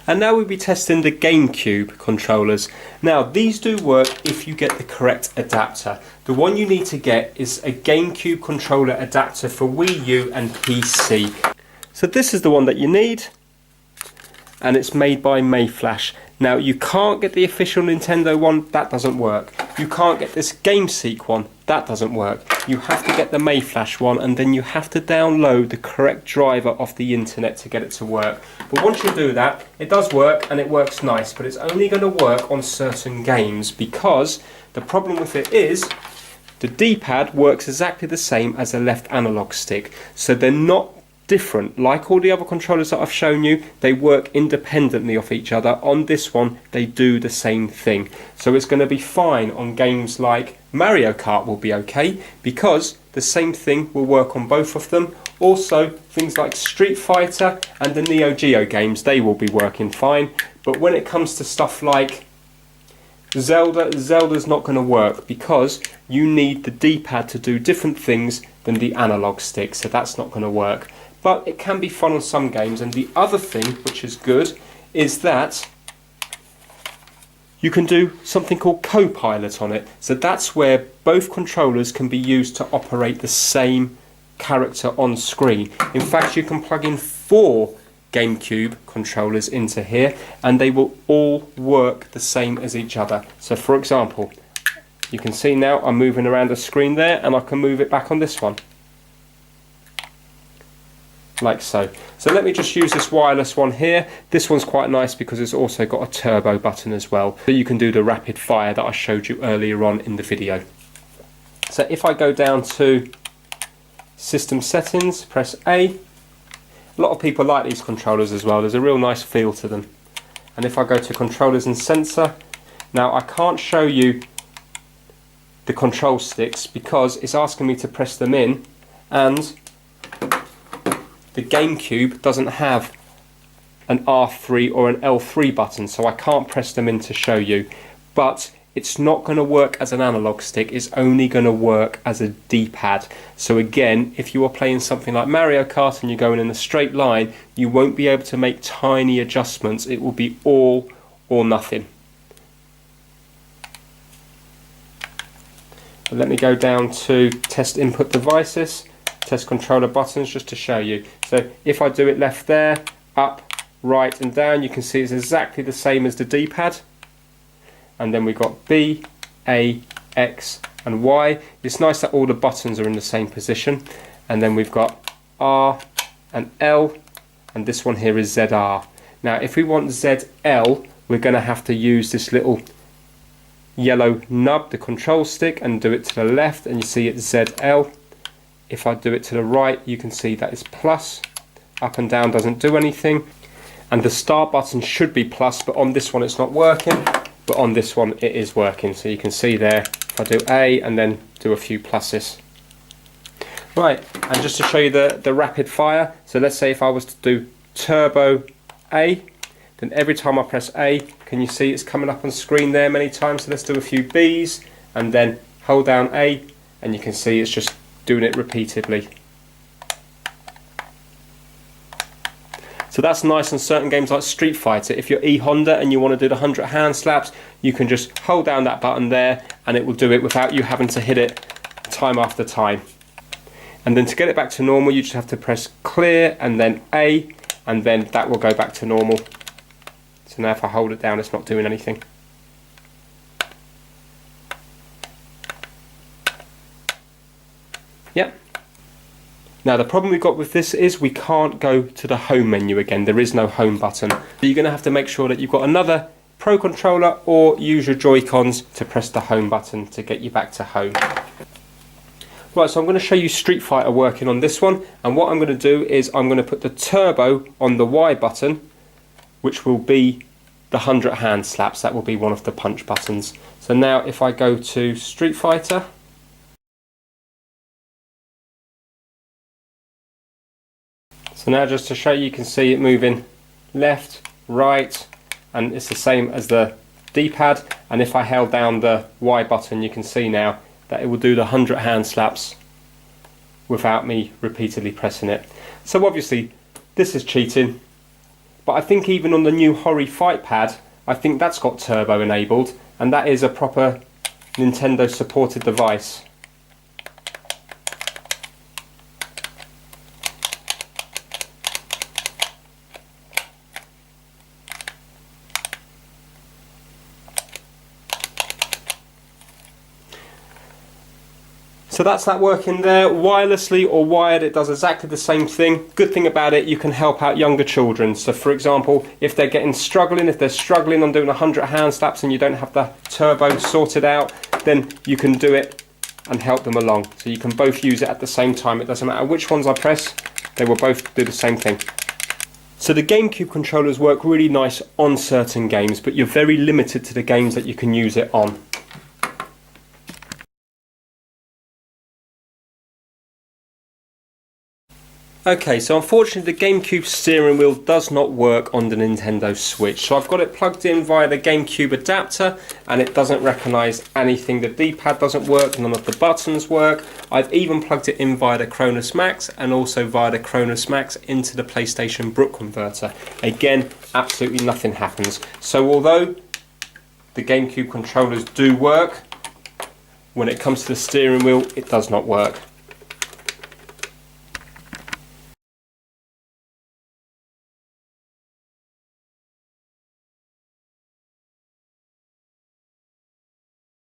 And now we'll be testing the GameCube controllers. Now these do work if you get the correct adapter. The one you need to get is a GameCube controller adapter for Wii U and PC. So this is the one that you need, and it's made by Mayflash. Now you can't get the official Nintendo one, that doesn't work. You can't get this GameSeek one, that doesn't work. You have to get the Mayflash one, and then you have to download the correct driver off the internet to get it to work. But once you do that, it does work and it works nice, but it's only going to work on certain games, because the problem with it is the D-pad works exactly the same as a left analog stick. So they're not different. Like all the other controllers that I've shown you, they work independently of each other. On this one, they do the same thing. So it's going to be fine on games like Mario Kart will be okay, because the same thing will work on both of them. Also, things like Street Fighter and the Neo Geo games, they will be working fine. But when it comes to stuff like Zelda's not going to work, because you need the D-pad to do different things than the analog stick, so that's not going to work. But it can be fun on some games. And the other thing which is good is that you can do something called co-pilot on it. So that's where both controllers can be used to operate the same character on screen. In fact, you can plug in 4 GameCube controllers into here and they will all work the same as each other. So for example, you can see now I'm moving around the screen there, and I can move it back on this one, like so. So let me just use this wireless one here. This one's quite nice because it's also got a turbo button as well, so you can do the rapid fire that I showed you earlier on in the video. So if I go down to System Settings, press A. A lot of people like these controllers as well, there's a real nice feel to them. And if I go to Controllers and Sensor, now I can't show you the control sticks because it's asking me to press them in, and the GameCube doesn't have an R3 or an L3 button, so I can't press them in to show you. But it's not going to work as an analog stick, it's only going to work as a D-pad. So again, if you are playing something like Mario Kart and you're going in a straight line, you won't be able to make tiny adjustments. It will be all or nothing. But let me go down to Test Input Devices, Test Controller Buttons, just to show you. So if I do it left there, up, right and down, you can see it's exactly the same as the D-pad. And then we've got B, A, X and Y. It's nice that all the buttons are in the same position. And then we've got R and L, and this one here is ZR. Now if we want ZL, we're going to have to use this little yellow nub, the control stick, and do it to the left, and you see it's ZL. If I do it to the right, you can see that it's plus. Up and down doesn't do anything. And the start button should be plus, but on this one it's not working. But on this one it is working. So you can see there, if I do A and then do a few pluses. Right, and just to show you the rapid fire, so let's say if I was to do turbo A, then every time I press A, can you see it's coming up on screen there many times? So let's do a few Bs and then hold down A, and you can see it's just doing it repeatedly. So that's nice on certain games like Street Fighter. If you're E-Honda and you want to do the 100 hand slaps, you can just hold down that button there and it will do it without you having to hit it time after time. And then to get it back to normal, you just have to press clear and then A, and then that will go back to normal. So now if I hold it down, it's not doing anything. Yep. Now the problem we've got with this is we can't go to the home menu again. There is no home button. So you're going to have to make sure that you've got another Pro Controller or use your Joy-Cons to press the home button to get you back to home. Right, so I'm going to show you Street Fighter working on this one, and what I'm going to do is I'm going to put the turbo on the Y button, which will be the 100 hand slaps. That will be one of the punch buttons. So now if I go to Street Fighter, so now just to show you, you can see it moving left, right, and it's the same as the D-pad. And if I held down the Y button, you can see now that it will do the 100 hand slaps without me repeatedly pressing it. So obviously this is cheating, but I think even on the new Hori Fight Pad, I think that's got turbo enabled, and that is a proper Nintendo supported device. So that's that working there. Wirelessly or wired, it does exactly the same thing. Good thing about it, you can help out younger children. So for example, if they're struggling on doing 100 hand slaps and you don't have the turbo sorted out, then you can do it and help them along. So you can both use it at the same time. It doesn't matter which ones I press, they will both do the same thing. So the GameCube controllers work really nice on certain games, but you're very limited to the games that you can use it on. Okay, so unfortunately the GameCube steering wheel does not work on the Nintendo Switch. So I've got it plugged in via the GameCube adapter and it doesn't recognise anything. The D-pad doesn't work, none of the buttons work. I've even plugged it in via the Cronus Max and also via the Cronus Max into the PlayStation Brook converter. Again, absolutely nothing happens. So although the GameCube controllers do work, when it comes to the steering wheel, it does not work.